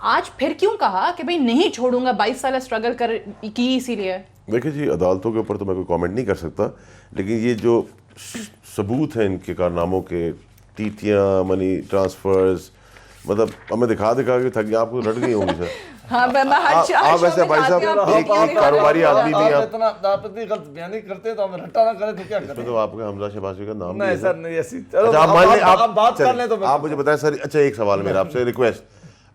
आज फिर क्यों कहा कि भाई नहीं छोड़ूंगा, 22 साल स्ट्रगल कर की इसीलिए? देखिए जी, अदालतों के ऊपर तो मैं कोई कमेंट नहीं कर सकता, लेकिन ये जो सबूत हैं इनके कारनामों के, टीटियाँ, मनी ट्रांसफर्स, मतलब हमें दिखा के थक गया, आपको रट गई होंगी सर। हाँ, आप वैसे भाई साहब एक कारोबारी आदमी भी आप इतना आप इतनी गलत बयानी करते हैं तो हम रट्टा ना करें तो क्या करें? तो आपके हमजा शहबाजी का नाम नहीं सर, नहीं ऐसी। अच्छा, आप मान लें, आप बात कर लें तो आप मुझे बताएं सर। अच्छा, एक सवाल मेरा आपसे, रिक्वेस्ट,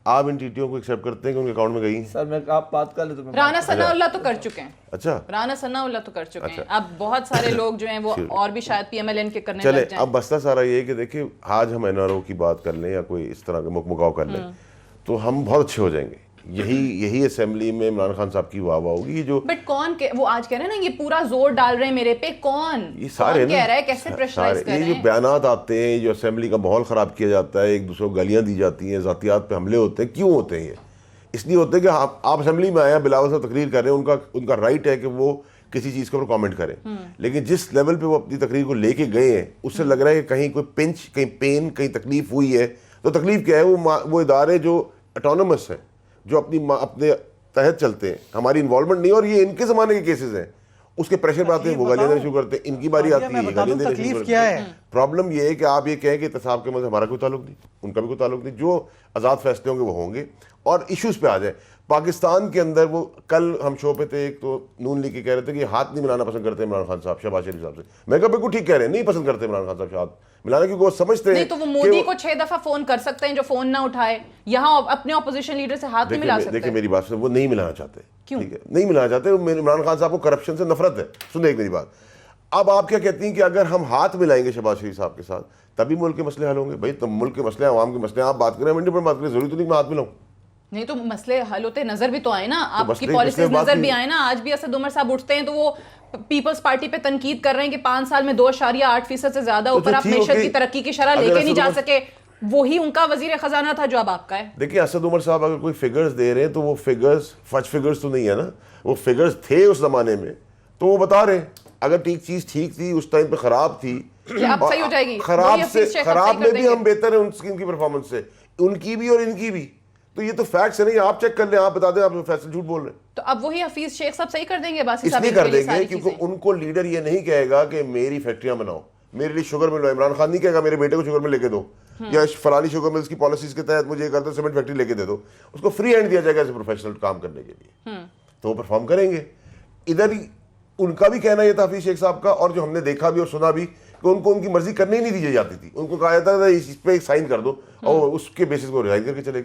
आप इन टीटीओ को एक्सेप्ट करते हैं कि उनके अकाउंट में गई? सर मैं आप बात कर ले तो राना सनाउल्लाह तो कर चुके हैं। अच्छा, राना सनाउल्लाह तो कर चुके हैं। अब बहुत सारे लोग जो हैं वो और भी शायद पीएमएलएन के करने चले। लग जाएं। अब मसला सारा ये है कि देखिए, आज हम एनआरओ की बात कर लें या कोई इस तरह का मुकाव कर लें तो हम बहुत अच्छे हो जाएंगे। यही असेंबली में इमरान खान साहब की वाह होगी। जो बट वो आज कह रहे हैं ना, ये पूरा जोर डाल रहे हैं मेरे पे, ये सारे कह रहा है, कैसे प्रेशराइज कर रहे हैं? ये जो बयानात आते हैं, जो असेंबली का माहौल ख़राब किया जाता है, एक दूसरे को गालियाँ दी जाती हैं, ज़ातियात पे हमले होते हैं, क्यों होते हैं? ये इसलिए होते हैं कि आप असेंबली में आए, बिलावल साहब तकरीर कर रहे हैं, उनका राइट है कि वो किसी चीज़ के ऊपर कमेंट करें, लेकिन जिस लेवल पे वो अपनी तकरीर को लेके गए हैं, उससे लग रहा है कि कहीं कोई पिंच, कहीं पेन, कहीं तकलीफ हुई है। तो तकलीफ क्या है? वो इदारे जो ऑटोनमस हैं, जो अपने तहत चलते हैं, हमारी इन्वॉल्वमेंट नहीं, और ये इनके ज़माने के केसेस हैं, उसके प्रेशर पर आते हैं, वो गालियाँ देना शुरू करते हैं, इनकी बारी आती है, गालियाँ देना शुरू करते हैं। प्रॉब्लम ये है कि आप ये कहें कि एहतसाब के मज़े हमारा कोई ताल्लुक नहीं, उनका भी कोई ताल्लुक नहीं, जो आज़ाद फैसले होंगे वो होंगे। और इश्यूज़ पे आ जाए, पाकिस्तान के अंदर वो कल हम शो पे थे, एक तो नून लीग के कह रहे थे कि हाथ नहीं मिलाना पसंद करते इमरान खान साहब शहबाज शरीफ साहब से। मैं कहा बिल्कुल ठीक कह रहे हैं, नहीं पसंद करते इमरान खान साहब से हाथ मिलाना, क्योंकि वो समझते हैं। नहीं तो वो मोदी को 6 दफा फोन कर सकते हैं, जो फोन ना उठाए, यहाँ अपने ऑपोजिशन लीडर से हाथ नहीं मिला सकते। देखिए मेरी बात से, वो नहीं मिलाना चाहते। क्यों? ठीक है, नहीं मिलाना चाहते। इमरान खान साहब को करप्शन से नफरत है। सुनिए मेरी बात। अब आप क्या कहती हैं कि अगर हम हाथ मिलाएंगे शहबाज शरीफ साहब के साथ तभी मुल्क के मसले हल होंगे? भाई तो मुल्क के मसले, आवाम के मसले आप बात करें, मंडी पर बात करें, जरूरी तो नहीं मैं हाथ मिलाऊं। नहीं तो मसले हल होते नजर भी तो आए ना, आपकी पॉलिसीज नजर भी आए ना। आज भी असद उमर साहब उठते हैं तो वो पीपल्स पार्टी पे तनकीद कर रहे हैं कि 5 साल में 2.8% से ज्यादा ऊपर आप मैशत की तरक्की की शरह लेके नहीं जा सके। वही उनका वजीर खजाना था जो अब आपका है। देखिए, असद उमर साहब अगर कोई फिगर्स दे रहे हैं तो वो फिगर्स फच फिगर्स तो नहीं है ना, वो फिगर्स थे उस जमाने में, तो वो बता रहे हैं। अगर चीज ठीक थी उस टाइम पे, खराब थी, अब सही हो जाएगी। खराब में भी हम बेहतर है उनकी परफॉर्मेंस से, उनकी भी और इनकी भी। तो ये तो फैक्ट्स है नहीं, आप चेक कर लें, आप बता दें आप फैसल झूठ बोल रहे हैं। तो अब वही हफीज शेख साहब सही कर देंगे, बस इसलिए कर देंगे क्योंकि उनको लीडर ये नहीं कहेगा कि मेरी फैक्ट्रियां बनाओ, मेरे लिए शुगर मिल। इमरान खान नहीं कहेगा मेरे बेटे को शुगर मिल लेके दो, या फलानी शुगर मिल्स की पॉलिसीज के तहत मुझे कर दो, सीमेंट फैक्ट्री लेके दे दो। उसको फ्री हैंड दिया जाएगा एज ए प्रोफेशनल काम करने के लिए, तो वो परफॉर्म करेंगे। इधर ही उनका भी कहना यह था हफीज शेख साहब का, और जो हमने देखा भी और सुना भी, कि उनको उनकी मर्जी करने ही नहीं दी जाती थी। उनको कहा जाता था इस पे साइन कर दो और उसके बेसिस को रिजाइन करके चले गए।